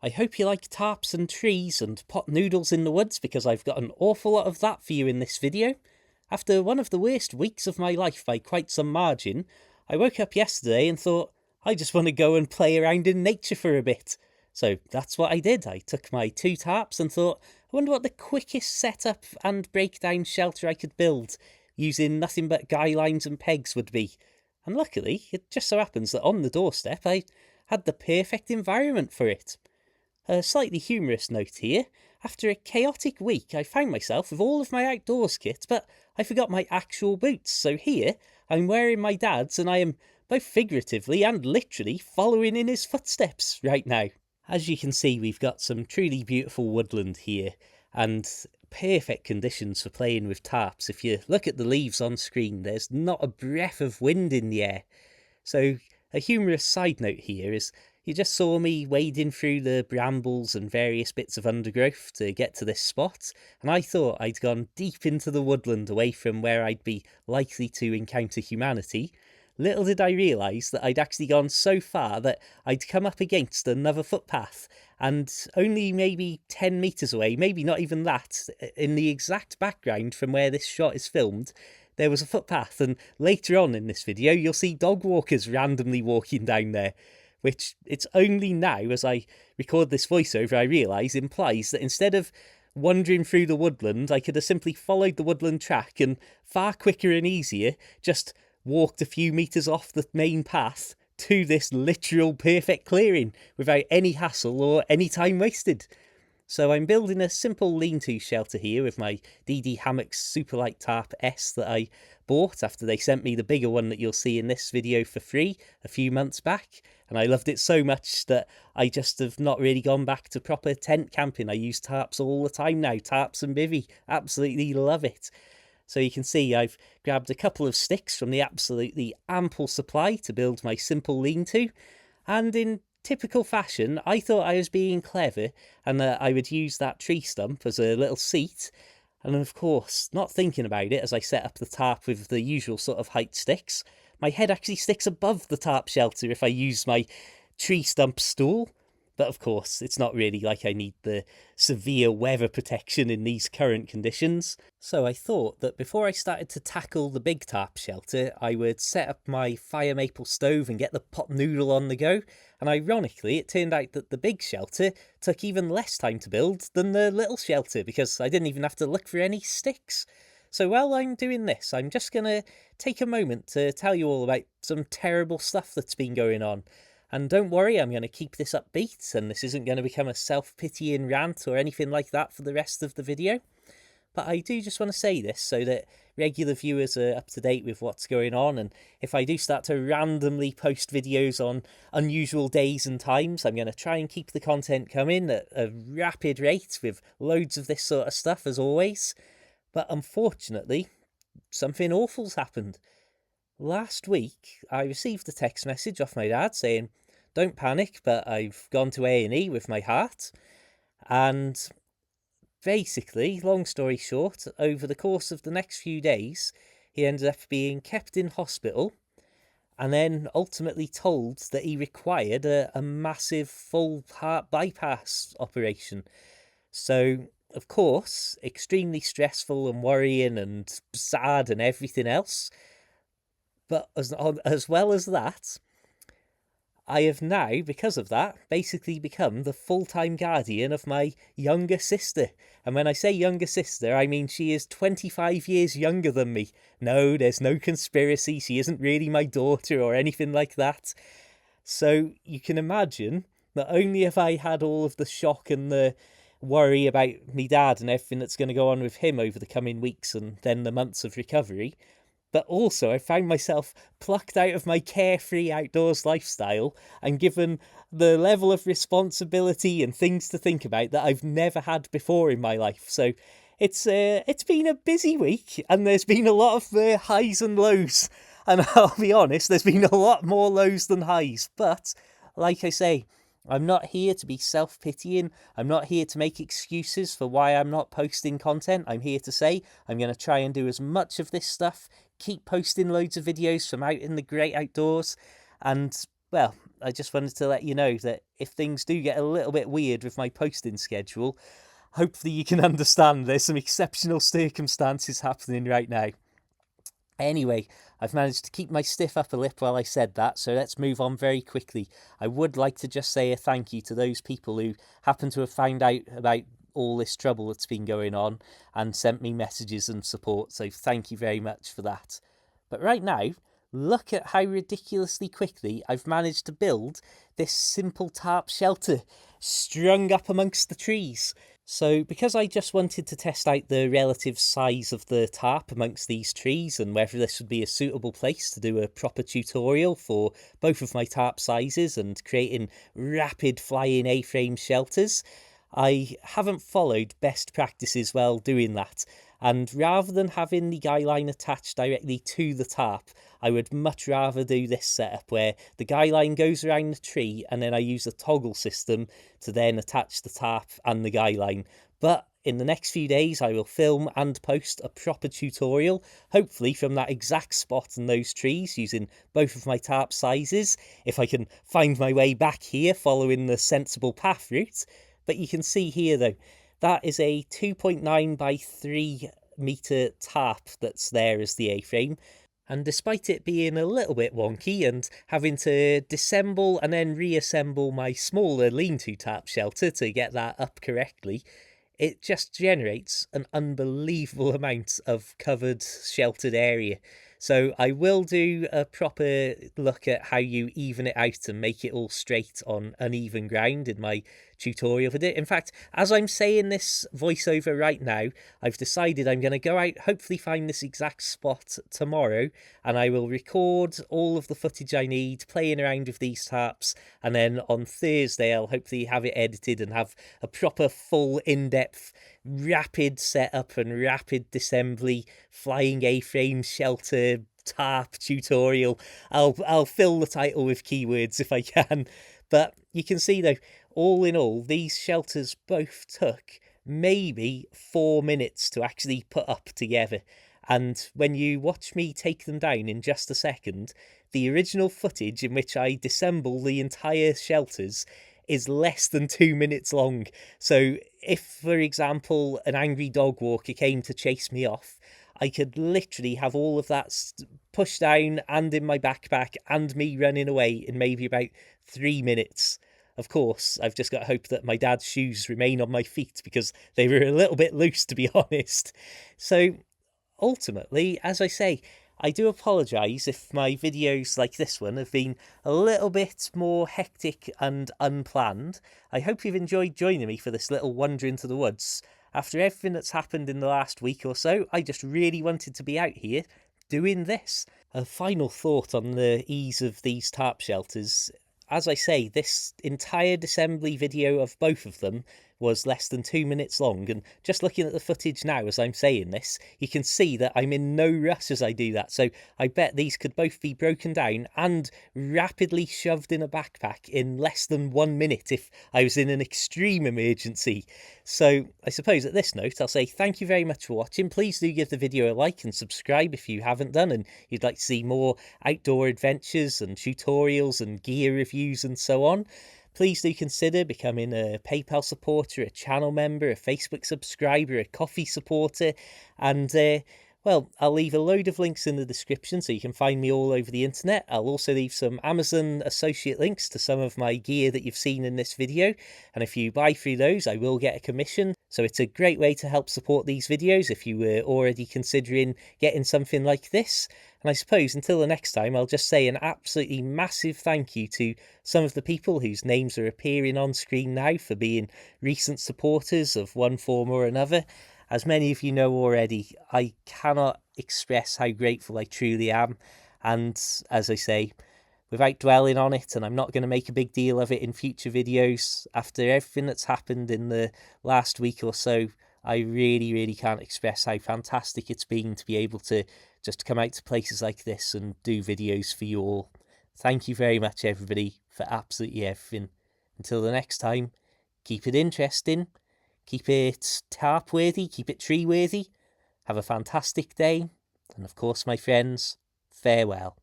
I hope you like tarps and trees and pot noodles in the woods because I've got an awful lot of that for you in this video. After one of the worst weeks of my life by quite some margin, I woke up yesterday and thought, I just want to go and play around in nature for a bit. So that's what I did. I took my two tarps and thought, I wonder what the quickest setup and breakdown shelter I could build using nothing but guy lines and pegs would be. And luckily, it just so happens that on the doorstep I had the perfect environment for it. A slightly humorous note here. After a chaotic week, I found myself with all of my outdoors kit, but I forgot my actual boots. So here, I'm wearing my dad's and I am both figuratively and literally following in his footsteps right now. As you can see, we've got some truly beautiful woodland here and perfect conditions for playing with tarps. If you look at the leaves on screen, there's not a breath of wind in the air. So a humorous side note here is you just saw me wading through the brambles and various bits of undergrowth to get to this spot, and I thought I'd gone deep into the woodland away from where I'd be likely to encounter humanity. Little did I realise that I'd actually gone so far that I'd come up against another footpath, and only maybe 10 metres away, maybe not even that, in the exact background from where this shot is filmed, there was a footpath, and later on in this video you'll see dog walkers randomly walking down there, which it's only now as I record this voiceover I realise implies that instead of wandering through the woodland, I could have simply followed the woodland track and far quicker and easier just walked a few metres off the main path to this literal perfect clearing without any hassle or any time wasted. So I'm building a simple lean-to shelter here with my DD Hammocks Superlight Tarp S that I bought after they sent me the bigger one that you'll see in this video for free a few months back. And I loved it so much that I just have not really gone back to proper tent camping. I use tarps all the time now, tarps and bivvy. Absolutely love it. So you can see I've grabbed a couple of sticks from the absolutely ample supply to build my simple lean-to. And in typical fashion, I thought I was being clever and that I would use that tree stump as a little seat. And of course, not thinking about it as I set up the tarp with the usual sort of height sticks, my head actually sticks above the tarp shelter if I use my tree stump stool. But of course, it's not really like I need the severe weather protection in these current conditions. So I thought that before I started to tackle the big tarp shelter, I would set up my fire maple stove and get the pot noodle on the go. And ironically, it turned out that the big shelter took even less time to build than the little shelter because I didn't even have to look for any sticks. So while I'm doing this, I'm just going to take a moment to tell you all about some terrible stuff that's been going on. And don't worry, I'm going to keep this upbeat, and this isn't going to become a self-pitying rant or anything like that for the rest of the video. But I do just want to say this so that regular viewers are up to date with what's going on, and if I do start to randomly post videos on unusual days and times, I'm going to try and keep the content coming at a rapid rate with loads of this sort of stuff as always. But unfortunately, something awful's happened. Last week, I received a text message off my dad saying, "Don't panic, but I've gone to A&E with my heart." And basically, long story short, over the course of the next few days, he ended up being kept in hospital and then ultimately told that he required a massive full heart bypass operation. So, of course, extremely stressful and worrying and sad and everything else. But as well as that, I have now, because of that, basically become the full-time guardian of my younger sister. And when I say younger sister, I mean she is 25 years younger than me. No, there's no conspiracy. She isn't really my daughter or anything like that. So you can imagine, not only have I had all of the shock and the worry about me dad and everything that's going to go on with him over the coming weeks and then the months of recovery, but also I found myself plucked out of my carefree outdoors lifestyle and given the level of responsibility and things to think about that I've never had before in my life. So it's been a busy week, and there's been a lot of highs and lows. And I'll be honest, there's been a lot more lows than highs. But like I say, I'm not here to be self-pitying. I'm not here to make excuses for why I'm not posting content. I'm here to say I'm going to try and do as much of this stuff, keep posting loads of videos from out in the great outdoors, and, well, I just wanted to let you know that if things do get a little bit weird with my posting schedule, hopefully you can understand there's some exceptional circumstances happening right now. Anyway, I've managed to keep my stiff upper lip while I said that, so let's move on very quickly. I would like to just say a thank you to those people who happen to have found out about all this trouble that's been going on and sent me messages and support, so thank you very much for that. But right now, look at how ridiculously quickly I've managed to build this simple tarp shelter strung up amongst the trees. So because I just wanted to test out the relative size of the tarp amongst these trees and whether this would be a suitable place to do a proper tutorial for both of my tarp sizes and creating rapid flying A-frame shelters, I haven't followed best practices while doing that. And rather than having the guy line attached directly to the tarp, I would much rather do this setup where the guy line goes around the tree and then I use a toggle system to then attach the tarp and the guy line. But in the next few days, I will film and post a proper tutorial, hopefully from that exact spot in those trees, using both of my tarp sizes, if I can find my way back here following the sensible path route. But you can see here though, that is a 2.9 by 3 metre tarp that's there as the A-frame. And despite it being a little bit wonky and having to disassemble and then reassemble my smaller lean-to tarp shelter to get that up correctly, it just generates an unbelievable amount of covered, sheltered area. So I will do a proper look at how you even it out and make it all straight on uneven ground in my tutorial for it. In fact, as I'm saying this voiceover right now, I've decided I'm going to go out, hopefully find this exact spot tomorrow, and I will record all of the footage I need playing around with these tarps, and then on Thursday I'll hopefully have it edited and have a proper full in-depth rapid setup and rapid disassembly flying A-frame shelter tarp tutorial. I'll fill the title with keywords if I can. But you can see though, all in all, these shelters both took maybe 4 minutes to actually put up together. And when you watch me take them down in just a second, the original footage in which I disassemble the entire shelters is less than 2 minutes long. So if, for example, an angry dog walker came to chase me off, I could literally have all of that pushed down and in my backpack and me running away in maybe about 3 minutes. Of course, I've just got to hope that my dad's shoes remain on my feet because they were a little bit loose, to be honest. So ultimately, as I say, I do apologise if my videos like this one have been a little bit more hectic and unplanned. I hope you've enjoyed joining me for this little wander into the woods. After everything that's happened in the last week or so, I just really wanted to be out here doing this. A final thought on the ease of these tarp shelters. As I say, this entire disassembly video of both of them was less than 2 minutes long, and just looking at the footage now as I'm saying this, you can see that I'm in no rush as I do that, so I bet these could both be broken down and rapidly shoved in a backpack in less than 1 minute if I was in an extreme emergency. So I suppose at this note I'll say thank you very much for watching. Please do give the video a like and subscribe if you haven't done and you'd like to see more outdoor adventures and tutorials and gear reviews and so on. Please do consider becoming a PayPal supporter, a channel member, a Facebook subscriber, a coffee supporter, and well, I'll leave a load of links in the description so you can find me all over the internet. I'll also leave some Amazon associate links to some of my gear that you've seen in this video, and if you buy through those, I will get a commission. So it's a great way to help support these videos if you were already considering getting something like this. And I suppose until the next time, I'll just say an absolutely massive thank you to some of the people whose names are appearing on screen now for being recent supporters of one form or another. As many of you know already, I cannot express how grateful I truly am. And as I say, without dwelling on it, and I'm not going to make a big deal of it in future videos, after everything that's happened in the last week or so, I really can't express how fantastic it's been to be able to just come out to places like this and do videos for you all. Thank you very much, everybody, for absolutely everything. Until the next time, keep it interesting, keep it tarp worthy, keep it tree worthy. Have a fantastic day, and of course, my friends, farewell.